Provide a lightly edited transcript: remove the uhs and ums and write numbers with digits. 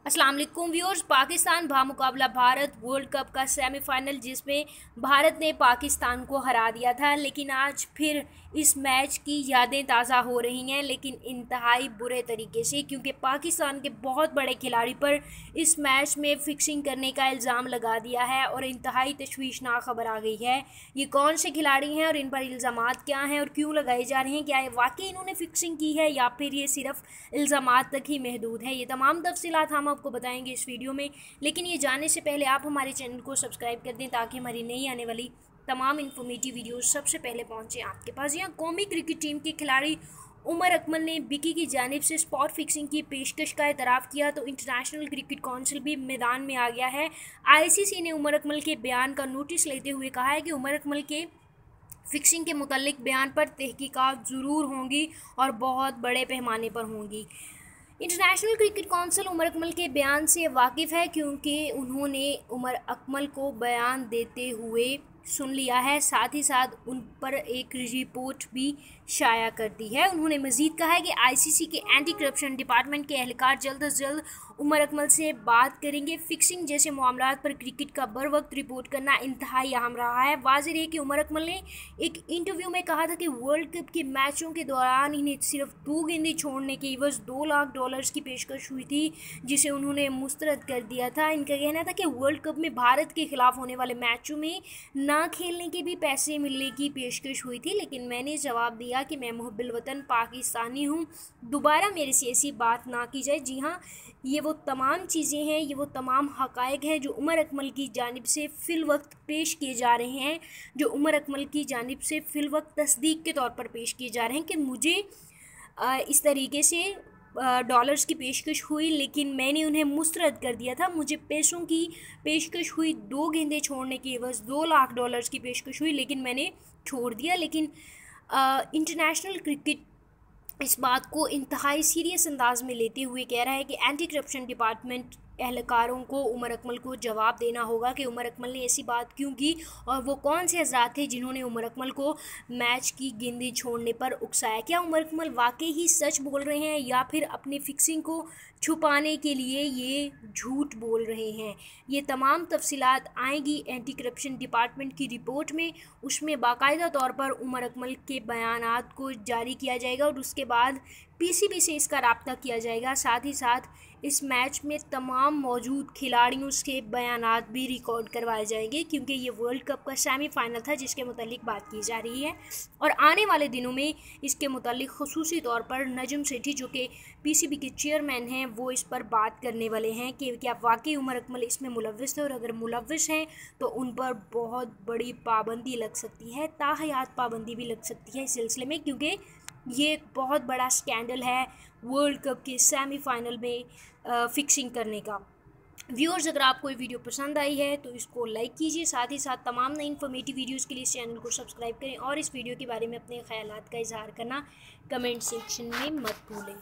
अस्सलाम वालेकुम व्यूअर्स। पाकिस्तान मुकाबला भारत वर्ल्ड कप का सेमीफाइनल जिसमें भारत ने पाकिस्तान को हरा दिया था, लेकिन आज फिर इस मैच की यादें ताज़ा हो रही हैं, लेकिन इंतहाई बुरे तरीके से, क्योंकि पाकिस्तान के बहुत बड़े खिलाड़ी पर इस मैच में फ़िक्सिंग करने का इल्ज़ाम लगा दिया है और इंतहाई तशवीशनाक खबर आ गई है। ये कौन से खिलाड़ी हैं और इन पर इल्ज़ामात क्या हैं और क्यों लगाए जा रहे हैं? क्या ये वाकई इन्होंने फ़िक्सिंग की है या फिर ये सिर्फ इल्ज़ामात तक ही महदूद है? ये तमाम तफसीलात हम आपको बताएंगे इस वीडियो में, लेकिन ये जानने से पहले आप हमारे चैनल को सब्सक्राइब कर दें ताकि हमारी नई आने वाली तमाम इन्फॉर्मेटिव वीडियोस सबसे पहले पहुंचे आपके पास। यहाँ कौमी क्रिकेट टीम के खिलाड़ी उमर अकमल ने विकी की जानिब से स्पॉट फिक्सिंग की पेशकश का एतराफ़ किया तो इंटरनेशनल क्रिकेट काउंसिल भी मैदान में आ गया है। आईसीसी ने उमर अकमल के बयान का नोटिस लेते हुए कहा है कि उमर अकमल के फिक्सिंग के मुतालिक बयान पर तहकीकात ज़रूर होंगी और बहुत बड़े पैमाने पर होंगी। International Cricket Council Umar Akmal के बयान से वाकिफ़ है, क्योंकि उन्होंने उमर अकमल को बयान देते हुए सुन लिया है, साथ ही साथ उन पर एक रिपोर्ट भी शाया कर दी है। उन्होंने मज़ीद कहा है कि आईसीसी के एंटी करप्शन डिपार्टमेंट के एहलकार जल्द अज जल्द उमर अकमल से बात करेंगे। फिक्सिंग जैसे मामलात पर क्रिकेट का बर वक्त रिपोर्ट करना इंतहाई अहम रहा है। वाज़ेह है कि उमर अकमल ने एक इंटरव्यू में कहा था कि वर्ल्ड कप के मैचों के दौरान इन्हें सिर्फ 2 गेंदें छोड़ने के एवज़ $2 लाख की पेशकश हुई थी, जिसे उन्होंने मुस्तरद कर दिया था। इनका कहना था कि वर्ल्ड कप में भारत के खिलाफ होने वाले मैचों में ना खेलने के भी पैसे मिलने की पेशकश हुई थी, लेकिन मैंने जवाब दिया कि मैं मुहब्बिल वतन पाकिस्तानी हूँ, दोबारा मेरे से ऐसी बात ना की जाए। जी हाँ, ये वो तमाम चीज़ें हैं, ये वो तमाम हक़ाइक़ हैं जो उमर अकमल की जानिब से फ़िल वक्त पेश किए जा रहे हैं, जो उमर अकमल की जानिब से फ़िल वक्त तस्दीक के तौर पर पेश किए जा रहे हैं कि मुझे इस तरीके से डॉलर्स की पेशकश हुई, लेकिन मैंने उन्हें मुस्तरद कर दिया था। मुझे पैसों की पेशकश हुई, 2 गेंदें छोड़ने के एवज़ $2 लाख की पेशकश हुई, लेकिन मैंने छोड़ दिया। लेकिन इंटरनेशनल क्रिकेट इस बात को इंतहाई सीरियस अंदाज में लेते हुए कह रहा है कि एंटी करप्शन डिपार्टमेंट एहलकारों को उमर अकमल को जवाब देना होगा कि उमर अकमल ने ऐसी बात क्यों की और वो कौन से हज़रात थे जिन्होंने उमर अकमल को मैच की गेंदें छोड़ने पर उकसाया। क्या उमर अकमल वाकई ही सच बोल रहे हैं या फिर अपनी फिक्सिंग को छुपाने के लिए ये झूठ बोल रहे हैं? ये तमाम तफसीलात आएंगी एंटी करप्शन डिपार्टमेंट की रिपोर्ट में। उसमें बाकायदा तौर पर उमर अकमल के बयानात को जारी किया जाएगा और उसके बाद पीसीबी से इसका राब्ता किया जाएगा। साथ ही साथ इस मैच में तमाम मौजूद खिलाड़ियों के बयानात भी रिकॉर्ड करवाए जाएंगे, क्योंकि ये वर्ल्ड कप का सेमीफाइनल था जिसके मुतालिक बात की जा रही है और आने वाले दिनों में इसके मुतालिक खुसूसी तौर पर नजम सेठी जो कि पीसीबी के चेयरमैन हैं वो इस पर बात करने वाले हैं कि क्या वाकई उमर अकमल इसमें मुलव्विस थे, और अगर मुलव्विस हैं तो उन पर बहुत बड़ी पाबंदी लग सकती है, ताहयात पाबंदी भी लग सकती है इस सिलसिले में, क्योंकि ये एक बहुत बड़ा स्कैंडल है वर्ल्ड कप के सेमीफाइनल में फ़िक्सिंग करने का। व्यूअर्स, अगर आपको ये वीडियो पसंद आई है तो इसको लाइक कीजिए, साथ ही साथ तमाम नई इन्फॉर्मेटिव वीडियोस के लिए इस चैनल को सब्सक्राइब करें और इस वीडियो के बारे में अपने ख्यालात का इजहार करना कमेंट सेक्शन में मत भूलें।